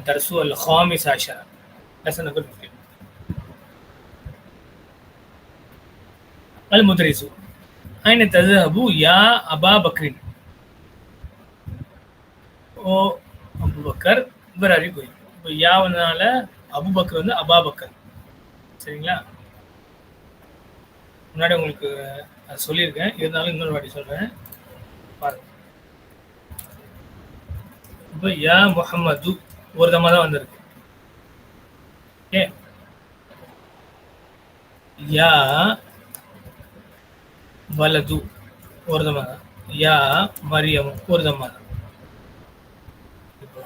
الدرس الخامس عشر. lesson number 15. المدرس أين تذهب يا أبا بكر؟ ஓ Abu Bakr where are you going? இப்போ யாவனால Abu Bakr வந்து அபாபக்கர். சரிங்களா? முன்னாடி உங்களுக்கு அது சொல்லியிருக்கேன், இருந்தாலும் இன்னொரு வாட்டி சொல்றேன் பாருங்க. இப்போ யா முஹம்மது ஒரு தம்மா தான் வந்திருக்கு. ஓகே, யா வலது ஒரு தம்மா தான், யா மரியம் ஒரு தம்மா தான். இப்போ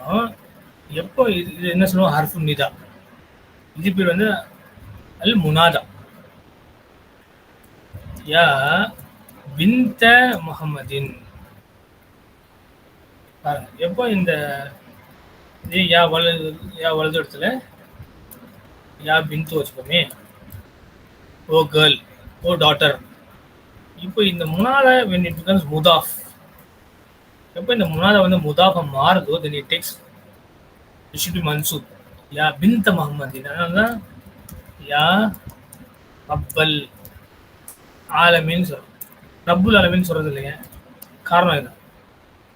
எப்போ இது என்ன சொல்லுவோம், ஹர்ஃபு நிதா. இது பேர் வந்து அல் முனாதா. யா பின்த முஹம்மதின் பாருங்க. எப்போ இந்த இது யா வலது இடத்துல யா பின்து வச்சுக்கோமே, ஓ கேர்ள், ஓ டாட்டர். இப்போ இந்த முனாதா when it becomes முதாஃப், எப்போ இந்த முனாதா வந்து முதாஃபா மாறுதோ then it takes it should be mansub. யா பின்த முஹம்மதின். அதனால தான் யா ரப்பல் ஆலமின்னு சொல்றோம். ரப்புல் ஆலமின்னு சொல்றது இல்லைங்க, காரணம் இதுதான்.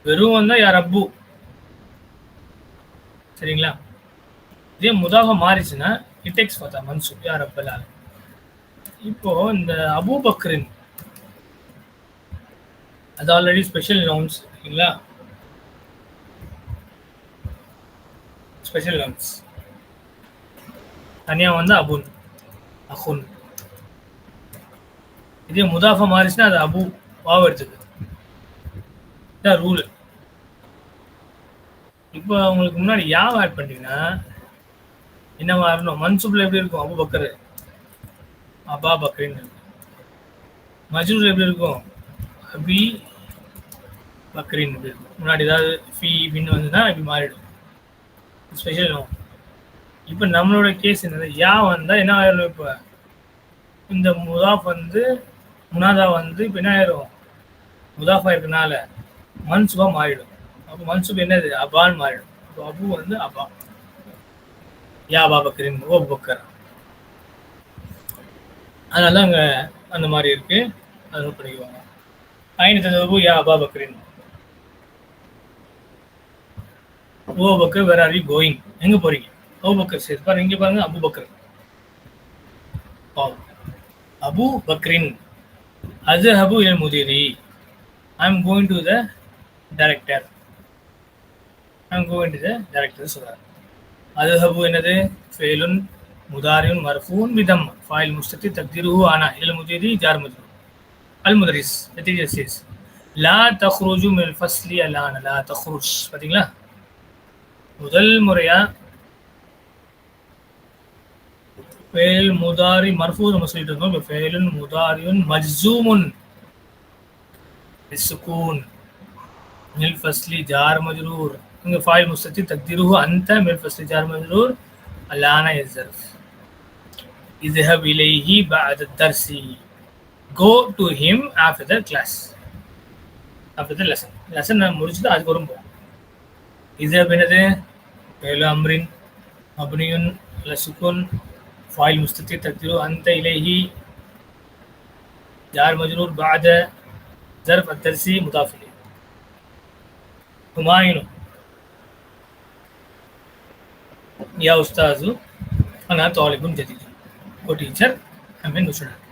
வெறும் வந்தா யா ரப்பு. சரிங்களா? இதே முதாஃபா மாறிச்சுன்னா இட் டேக்ஸ் ஃபதா மன்சூப், யா ரப்பல் ஆலமின். இப்போ இந்த அபூபக்கரின் அது ஆல்ரெடி ஸ்பெஷல் நவுன்ஸ் இல்லைங்களா? ஸ்பெஷல் நவுன்ஸ் தனியா வந்து அபுன் அஹுன். இதே முதாஃபா மாறிச்சுன்னா அது அபு வாவ் எடுத்துக்கு. இதான் ரூல். இப்போ உங்களுக்கு முன்னாடி யாவ் ஆட் பண்ணிட்டீங்கன்னா என்ன மாறணும்? மன்சூப்ல எப்படி இருக்கும்? அபூபக்கர் அபா பக்ரின். மஜ்ரூர் எப்படி இருக்கும்? அபி பக்ரின் எப்படி இருக்கும்? முன்னாடி ஏதாவது ஃபி பின்னு வந்துன்னா இப்படி மாறிடும். Special no. இப்போ நம்மளோட கேஸ் என்னது, யா வந்தால் என்ன ஆயிரும்? இப்போ இந்த முதாஃப் வந்து முனாதா வந்து இப்போ என்ன ஆயிரும்? முதாஃபா இருக்கனால மன்சூபா மாறிடும். அப்போ மன்சூப் என்னது? அபான்னு மாறிடும். இப்போ அபு வந்து அபா, யா அபா பக்ரின், ஓ பக்கர். அதனால அங்கே அந்த மாதிரி இருக்கு, அதை நோட் பண்ணிக்குவாங்க. ஐந்து ததவு யா அபா பக்ரின். Oh Bakr where are you going? எங்கே போறீங்க? Oh Bakr. சரி பாருங்க, இங்கே பாருங்க, அபு பக்கர். அபு பக்ரின் அஸ்ஹபு இலல் முதீரி. I am going to the director. I am going to the director சொல்றாரு. அஸ்ஹபு என்னது? ஃபெயிலுன் முதாரியுன் மர்ஃபூன் பிதம், ஃபாயில் முஸ்தத்திர் தக்தீருஹு அனா, இலல் முதீரி ஜார் மஜ்ரூர். அல் முதரிஸ் நதீஜா சேஸ் லா தக்ருஜு மினல் ஃபஸ்லி அலான. லா தக்ருஜ். பார்த்தீங்களா? முதல் முறையா ஃபெயில் முதாரி மர்ஃபூ நம்ம சொல்லிட்டு இருக்கோம். இப்போ ஃபெயிலுன் முதாரியுன் மஜ்சூமுன் பிஸ்ஸுகூன் மில் ஃபஸ்லி ஜார் மஜ்ரூர். இங்கே ஃபாயில் முஸ்தத்திர் தக்தீருஹு அன்த மில் ஃபஸ்லி ஜார் மஜ்ரூர் அலான யஸ்ஸர்ஃப். இஸ்ஹப் இலைஹி பஅத தர்ஸி. Go to him after the class, after the lesson. Lesson நான் முடிச்சுட்டு அதுக்கு வரும் போகும். இஸ்ஹப் என்னது? ஃபெயிலு அம்ரின் மப்னியுன் அலா சுக்கூன், ஃபாயில் முஸ்தத்திர் தக்தீருஹு அன்த இலைஹி ஜார் மஜ்ரூர் பஅத ظرف الدرسي مضاف إليه. ஹுமாயூன் யா உஸ்தாது அனா தாலிபுன் ஜதீத். ஓ டீச்சர், ஐ மீன் ஸ்டூடெண்ட்.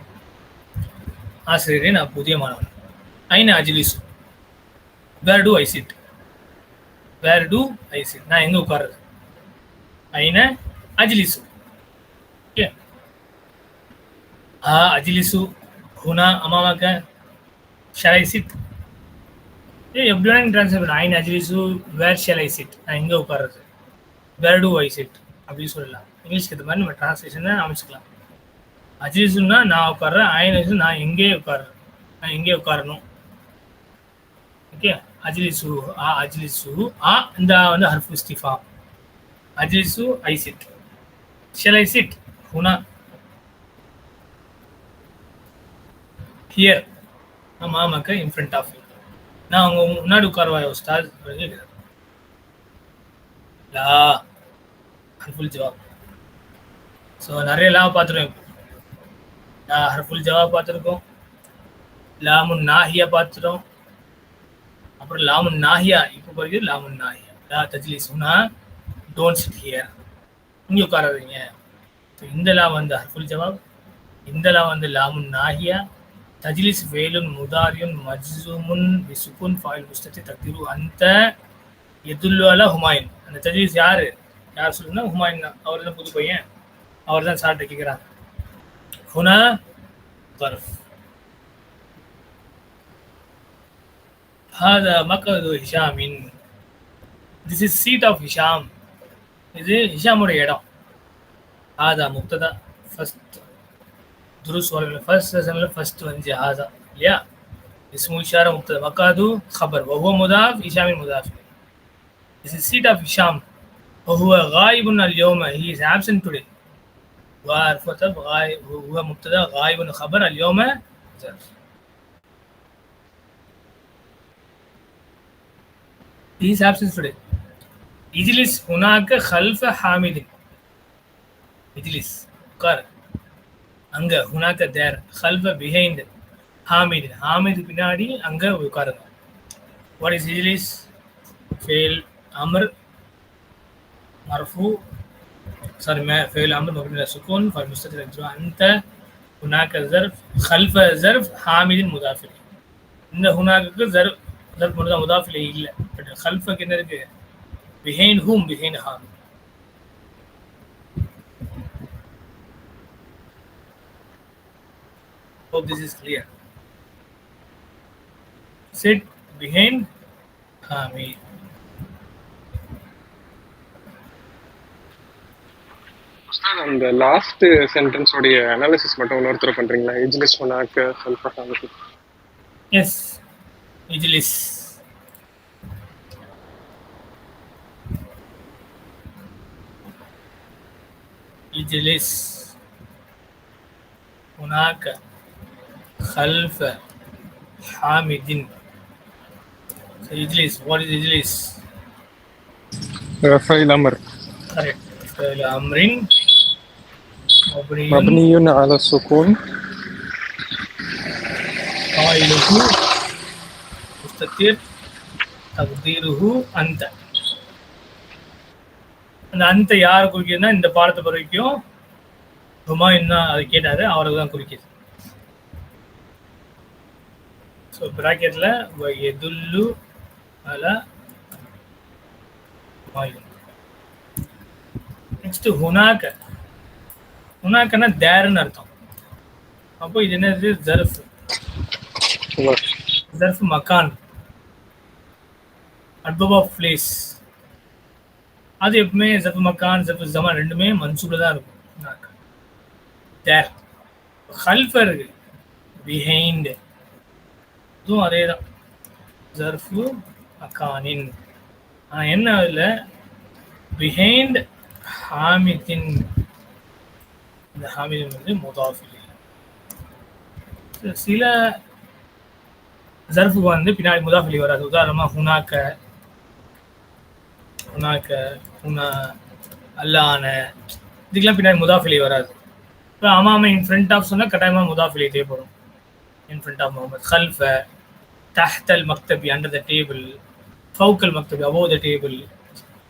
ஆசிரியரே, நான் புதிய மாணவன். ஐன அஜ்லிசு, where do I sit. Where do I sit, நான் எங்கே உட்கார்றது? ஐன அஜ்லிசு. ஓகே, அஜ்லிசு ஹுனா அமாமக. Shall I sit? எப்படி வேணா ட்ரான்ஸ்லேட் பண்ண. ஐன் அஜ்லிசு வேர் ஷல் ஐ சிட், நான் எங்கே உட்கார்றது? வேர் டு ஐ சிட் அப்படின்னு சொல்லலாம். இங்கிலீஷ்க்கு ஏற்ற மாதிரி நம்ம ட்ரான்ஸ்லேஷனை அமைச்சிக்கலாம். அஜ்லிசுன்னா நான் உட்கார்றேன், ஐன் அஜ்லிசு நான் எங்கே உட்கார்றேன், நான் எங்கே உட்காரணும். ஓகே, அஜ்லிசு அஜ்லிசு இந்த வந்து ஹர்ஃபு இஸ்திஃபாம். அஜ்லிசு I sit. Shall I sit ஹுனா ஹியர் அமாமக இன் ஃப்ரண்ட் ஆஃப் யூ. நான் உங்க முன்னாடி உட்காரவா உஸ்தாத்? லா ஹர்ஃபுல் ஜவாப். ஸோ நிறைய லா பார்த்துருக்கோம். ஹர்ஃபுல் ஜவாப் பார்த்துருக்கோம், லாமுன் நாஹியா பார்த்துட்டோம், அப்புறம் லாமுன் நாஹியா. இப்போ படிக்கிறது லாமுன் நாஹியா. லா தஜ்லிஸ் ஹுனா, டோன்ட் சிட் ஹியர், இங்கே உட்காராதீங்க. ஸோ இந்த லா வந்து ஹர்ஃபுல் ஜவாப், இந்த லா வந்து லாமுன் நாஹியா. தஜ்லிஸ் ஃபெயிலுன் முதாரியுன் மஜ்சூமுன் பிசுக்குன் ஃபாயில் முஸ்தத்திர் தக்தீரு அன்த யதுல்லு அலா ஹுமாயூன். அந்த தஜ்லிஸ் யார் சொல்லுன்னா ஹுமாயூன் தான். அவர் தான் புது பையன், அவர் தான் சார்ட்ட கேட்குறாங்க. Huna ظرف. هذا مقعد هشام. This is seat of Hisham. இது ஹிஷாமுடைய இடம். ஹாதா முப்ததா, ஃபர்ஸ்ட் துருஸ் வரல, ஃபர்ஸ்ட் செஷன்ல ஃபர்ஸ்ட் வந்து ஹாதா இல்லையா, இஸ்மு இஷாரா முப்ததா, மகாது خبر وهو مضاف هشام مضاف. This is seat of Hisham وهو غائب اليوم, he is absent today. وعرفت غائب هو مبتدا غائب خبر اليوم ظرف. he is absent today. اجلس هناك خلف حامد. اجلس உட்கார் அங்க, هناك there, خلف behind حامد, حامد பின்னாடி அங்க உட்காருங்க. what is اجلس؟ فعل امر مرفوع فعل امر مبني على السكون فالمستتر مجرور انت. هناك ظرف خلف ظرف حامد مضاف اليه. இந்த ஹுனாக்கு ظرف மட்டும் தான் முதாஃப் இலைஹி இல்ல, பட் خلفக்கு என்ன இருக்கு? behind whom? behind حامد. hope this is clear. sit behind حامد. அந்த லாஸ்ட் சென்டென்ஸ் உடைய அனாலிசிஸ் மட்டும் இன்னொருத்தர் பண்றீங்களா? இஜ்லிஸ் ஹுனாக கல்ஃப ஹாமித். எஸ், இஜ்லிஸ். இஜ்லிஸ் ஹுனாக خلف حامد. இஜ்லிஸ், what is இஜ்லிஸ்? فعل امر. correct. فعل امر مبني على السكون فاعله مستتر تقديره انت. அந்த அந்த யாரை குறிக்கிறதுனா இந்த பாடத்தை வரைக்கும் ஹுமாயூன் தான் அதை கேட்டாரு, அவருக்கு தான் குறிக்கிது. ஸோ பிராக்கெட்ல யதுல்லு அலா ஹுமாயூன். நெக்ஸ்ட் ஹுனாக. ஹுனாக்கன்னா தேர்ன்னு அர்த்தம். அப்போ இது என்னது? ஜர்ஃப். ஜர்ஃப் மக்கான், அட்வர்ப் ஆஃப் பிளேஸ். அது எப்பவுமே ஜர்ஃப் மக்கான் ஜர்ஃப் ஜமான் ரெண்டுமே மன்சூப்ல தான் இருக்கும். ஹுனாக தேர். ஹல்ஃப் இருக்கு பிஹைண்ட், இதுவும் அதே தான் ஜர்ஃபு மக்கானின். ஆனால் என்ன அதில் பிஹைண்ட் ஹாமிதின். இந்த ஹாமிதின் வந்து முதாஃப் இலைஹி. சில ஜர்ஃபுக்கு வந்து பின்னாடி முதாஃப் இலைஹி வராது. உதாரணமாக ஹுனாக்க, ஹுனா, அல்லான, இதுக்கெல்லாம் பின்னாடி முதாஃப் இலைஹி வராது. இப்போ அமாம இன் ஃப்ரண்ட் ஆஃப் சொன்னால் கட்டாயமாக முதாஃப் இலைஹி தேவைப்படும். In front of Muhammad. خلف تحت المكتب, under the table, فوق المكتب, above the table,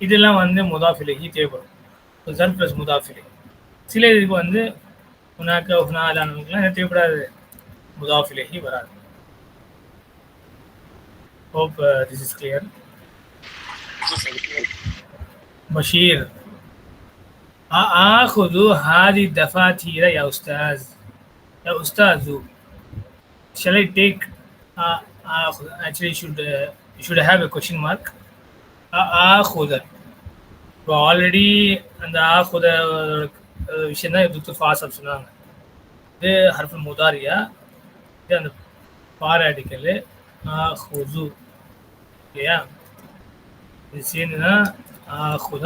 இதெல்லாம் வந்து முதாஃப் இலைஹி தேவைப்படும். ஜர்ஃப் ப்ளஸ் முதாஃப் இலைஹி. சில இதுக்கு வந்து ஹுனாக்க ஹுனா அல்லானலாம் என்ன தேவைப்படாது, முதாஃப் இலைஹி வராது. hope this is clear. بشير آخذ هذه الدفاتر يا أستاذ. يا أستاذ, shall I take actually you should have a question mark. آخذ. இப்போ ஆல்ரெடி அந்த ஆஹுத விஷயம் தான் இது ஃபாஸ் அப்படி சொன்னாங்க. இது ஹர்ஃபுல் முதாரியா, இது அந்த பாராட்டிக்கல் ஆஹுது இல்லையா, இது சேர்ந்துன்னா ஆஹுத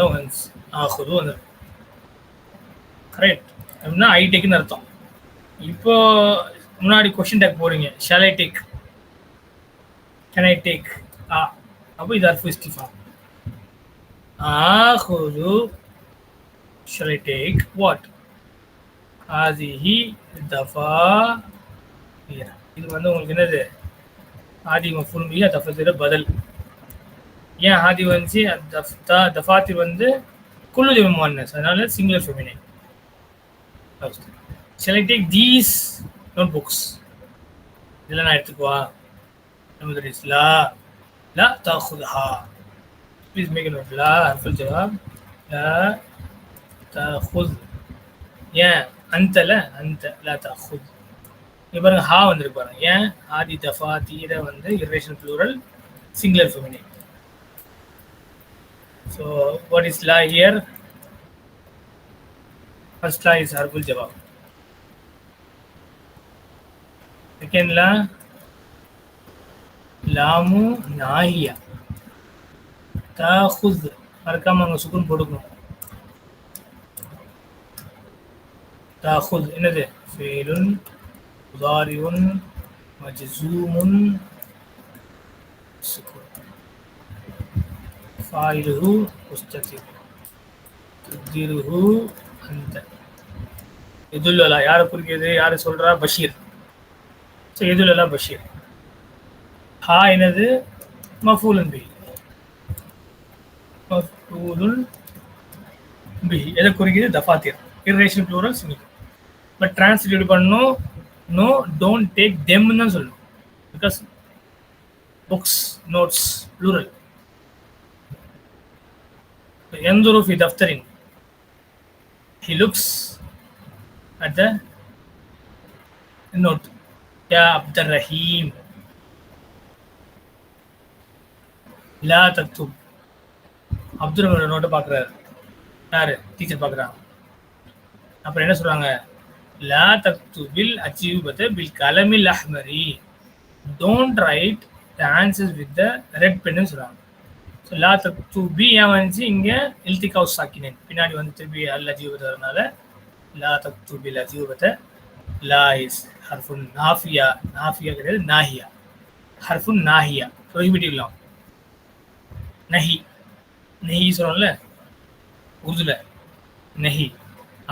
ஆஹுது வந்து கரெக்ட் அப்படின்னா ஐ டேக்குன்னு அர்த்தம். இப்போ முன்னாடி கொஸ்டின் டேக் போடுறீங்க, shall I take, can I take, அப்போ இது ஹர்ஃபு இஸ்திஃபாம். ஆஹுது shall I take what? ஹாதிஹி தஃபாத்திர். இது வந்து உங்களுக்கு என்னது? ஆதி மஃபூல் பிஹி தஃபாத்திர பதில். ஏன் ஆதி வந்துச்சு? தஃபாத்திர் வந்து குல்லு ஜமீ முஅன்னஸ், அதனால singular feminine. shall I take these notebooks? இதெல்லாம் நான் எடுத்துக்குவா? المدرس لا لا تأخذها. please make a note. لا حرف الجواب لا تأخذ. ஏன்? أنت لا أنت لا تأخذ. இங்க பாருங்க ஹா வந்திருக்கு பாருங்க. ஏன்? ஆதி தஃபாத்தீர வந்து irrational plural singular feminine. so what is la here? first la is harful jawab. second la லாமு நாஹியா. தாஹுஸ் மறக்காம அங்க சுக்குன் போட்டுக்கணும். தாஹுஸ் என்னது? ஃபீலுன் முதாரிஉன் மஜ்சூமுன் சுக்குன். ஃபாயிலுஹு முஸ்தத்திர் தக்தீருஹு அன்த. இதுல் அலா யாரை குறிக்கிறது? யாரை சொல்றா? பஷீர். ஸோ இதுல் அலா பஷீர். ஹா என்னது? மஃபூலுன் பிஹி. மஃபூலுன் பிஹி எதை குறிக்கிறது? தஃபாத்திர் irrational plural singular. But translate பண்ணணும். நோ டோன்ட் டேக் தெம்னு தான் சொல்லணும். Because books notes plural. ينظر في دفتر. he looks at the note. يا عبد الرحيم லா தக்துப். அப்துல் ரஹ்மானோட நோட்டை பார்க்குறாரு. யாரு? டீச்சர் பார்க்குறாங்க. அப்புறம் என்ன சொல்கிறாங்க? லா தக்துபில் அஜீபத்தை பில் கலமில் அஹ்மரி. Don't write the answers with the red பென்னு சொல்கிறாங்க. ஸோ லா தக்துபி ஏன் வந்துச்சு? இங்கே இல்திகாஸ் சாக்கினேன் பின்னாடி வந்து திருப்பி அல் அஜீபத்தை வரனால லா தக்துபில் அஜீபத்தை. லா இஸ் ஹர்ஃபுன் நாஃபியா. நாஃபியா கிடையாது, நாஹியா. ஹர்ஃபுன் நாஹியா ப்ரொஹிபிட்டிவ் லா. நஹி நஹி சொல்கிறோம்ல உருதுல, நஹி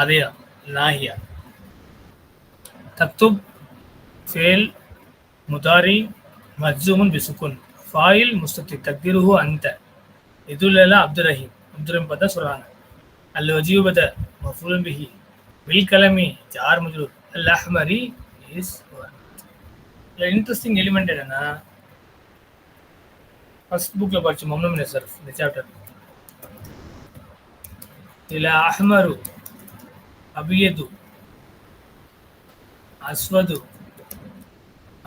அதே தான் நாஹியா. தக்துப் ஃபேல் முதாரி மஜ்சூமுன் பிசுக்குன். ஃபாயில் முஸ்தத்திர் தக்தீருஹு அன்த. இதுல அப்துல் ரஹீம். அப்துல் ரஹீம் பார்த்தா சொல்கிறாங்க. அல் வஜீபத மஃபூலுன் பிஹி பில் கலமி ஜார் மஜ்ரூர். அல் அஹ்மரி இஸ். இன்ட்ரெஸ்டிங் எலிமெண்ட் என்னன்னா, ஃபர்ஸ்ட் புக்கில் படிச்சு மம்னூ மின ஸர்ஃப் இந்த சாப்டர். இதில் அஹ்மரு, அபியது, அஸ்வது,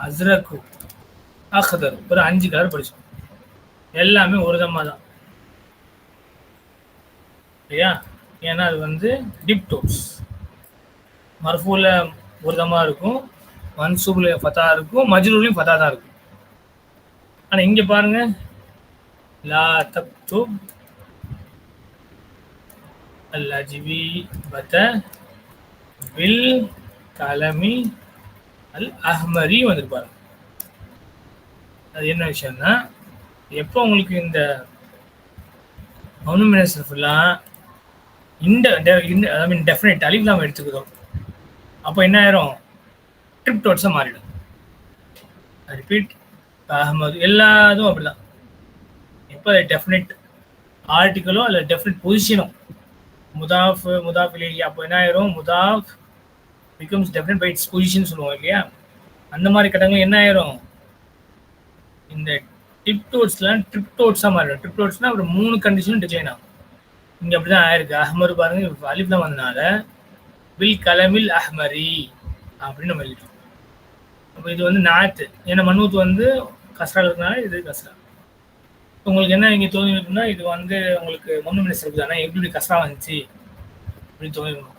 அஸ்ரக்கு, அஹ்தர் ஒரு 5 கலர் படிச்சோம். எல்லாமே ஒரு தம்மா தான் இல்லையா? ஏன்னா அது வந்து டிப் டோப்ஸ். மர்ஃபூல ஒரு தம்மா இருக்கும், மன்சூப்ல ஃபதா இருக்கும், மஜ்ரூர்லையும் ஃபதா தான் இருக்கும். ஆனால் இங்கே பாருங்க, லா தக்துப் அல் அஜீபத பில் கலமி அல் அஹ்மரி வந்துருப்பாருங்க. அது என்ன விஷயம்னா, எப்போ உங்களுக்கு இந்த மம்னூ மின ஸர்ஃப்லாம் டெஃபினட் அலிஃப் லாம் எடுத்துக்கிறோம், அப்போ என்ன ஆயிரும்? ட்ரிப் டோட்ஸாக மாறிடும். ரிப்பீட் அஹ்மது எல்லாதும் அப்படிதான். எப்போ டெஃபினட் ஆர்டிக்கலோ இல்லை டெஃபினட் பொசிஷனோ முதாஃப் முதாஃப் இலைஹி, அப்போ என்ன ஆயிரும்? முதாஃப் becomes definite by its position சொல்லுவோம் இல்லையா? அந்த மாதிரி கட்டங்கள் என்ன ஆயிரும்? இந்த டிப்டோட்ஸ்லாம் ட்ரிப்டோட்ஸாக மாறிடும். ட்ரிப்டோட்ஸ்னால் ஒரு 3 கண்டிஷனும் டிக்ளைன் ஆகும். இங்கே அப்படி தான் ஆயிருக்கு. அஹ்மர் பாருங்க, அலிஃப்லாம் வந்தனால பில் கலமில் அஹ்மரி அப்படின்னு நம்ம எழுதிட்டோம். அப்போ இது வந்து நாத்து, ஏன்னா மன்னூத்து வந்து கஸ்ரா இருக்கிறதுனால இது கஸ்ரா. உங்களுக்கு என்ன இங்கே தோணிருக்குன்னா, இது வந்து உங்களுக்கு மம்னூ மின ஸர்ஃப் தானே, எப்படி கஸ்ரா வந்துச்சு அப்படின்னு தோணிருக்கணும்.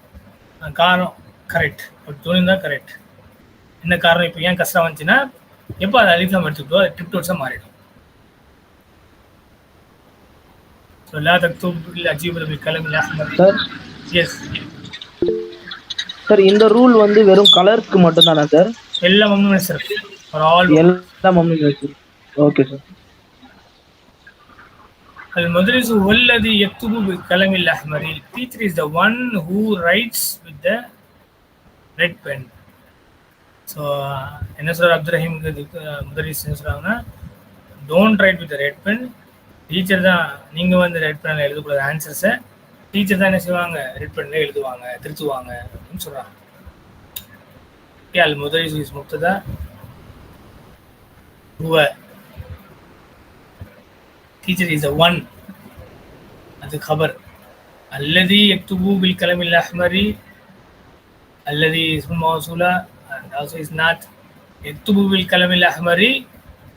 காரணம் கரெக்ட், அப்படி தோணிருந்தா கரெக்ட். என்ன காரணம்? இப்போ ஏன் கஸ்ரா வந்துச்சுன்னா, எப்போ அது அலிஃப்லாம் எடுத்துக்கிட்டோ அது ட்ரிப்டோட்ஸாக மாறிடும். ஸோ லா தக்துப் அஜீபத பில் கலமில் அஹ்மரி. எஸ் சார், இந்த ரூல் வந்து வெறும் கலருக்கு மட்டும் தானா சார்? எல்லா மம்னூ மின ஸர்ஃப் ஃபார் ஆல். எல்லா மம்னூ மின ஸர்ஃப். Okay sir. المدرس هو الذي يكتب بالقلم الأحمر. Teacher is the one who writes with the red pen. So என்ன சொல்ற அப்துரஹீமுக்கு முதலிஸ் என்ன சொல்கிறாங்கன்னா, don't write with red pen. Teacher தான், நீங்கள் வந்து ரெட் பெனில் எழுதக்கூடாது ஆன்சர்ஸை, டீச்சர் தான் என்ன செய்வாங்க, ரெட் பெனில் எழுதுவாங்க, திருத்துவாங்க அப்படின்னு சொல்கிறாங்க. ஓகே, அல் முதலிஸ் இஸ் முப்ததா, ஹுவ டீச்சர் இஸ் த ஒன், அது खबर. அல்லதி யக்துபு பில் கலமில் அஹ்மரி, அல்லதி இஸ்மு மௌசூலா and also is not yaktubu bil kalam al ahmari,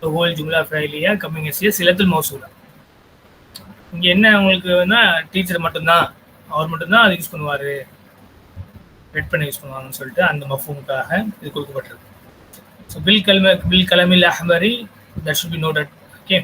the whole jumla fi'liya coming as silatul mawsula. இங்க என்ன உங்களுக்குனா டீச்சர் மட்டும்தான், அவர் மட்டும்தான் அது யூஸ் பண்ணுவாரு, ரெட் பண்ணி யூஸ் பண்ணுவாங்கன்னு சொல்லிட்டு அந்த மஃபூமுக்காக இது கொடுக்கப்பட்டிருக்கு. ஸோ பில் கலமில் அஹ்மரி, that should be noted. Okay.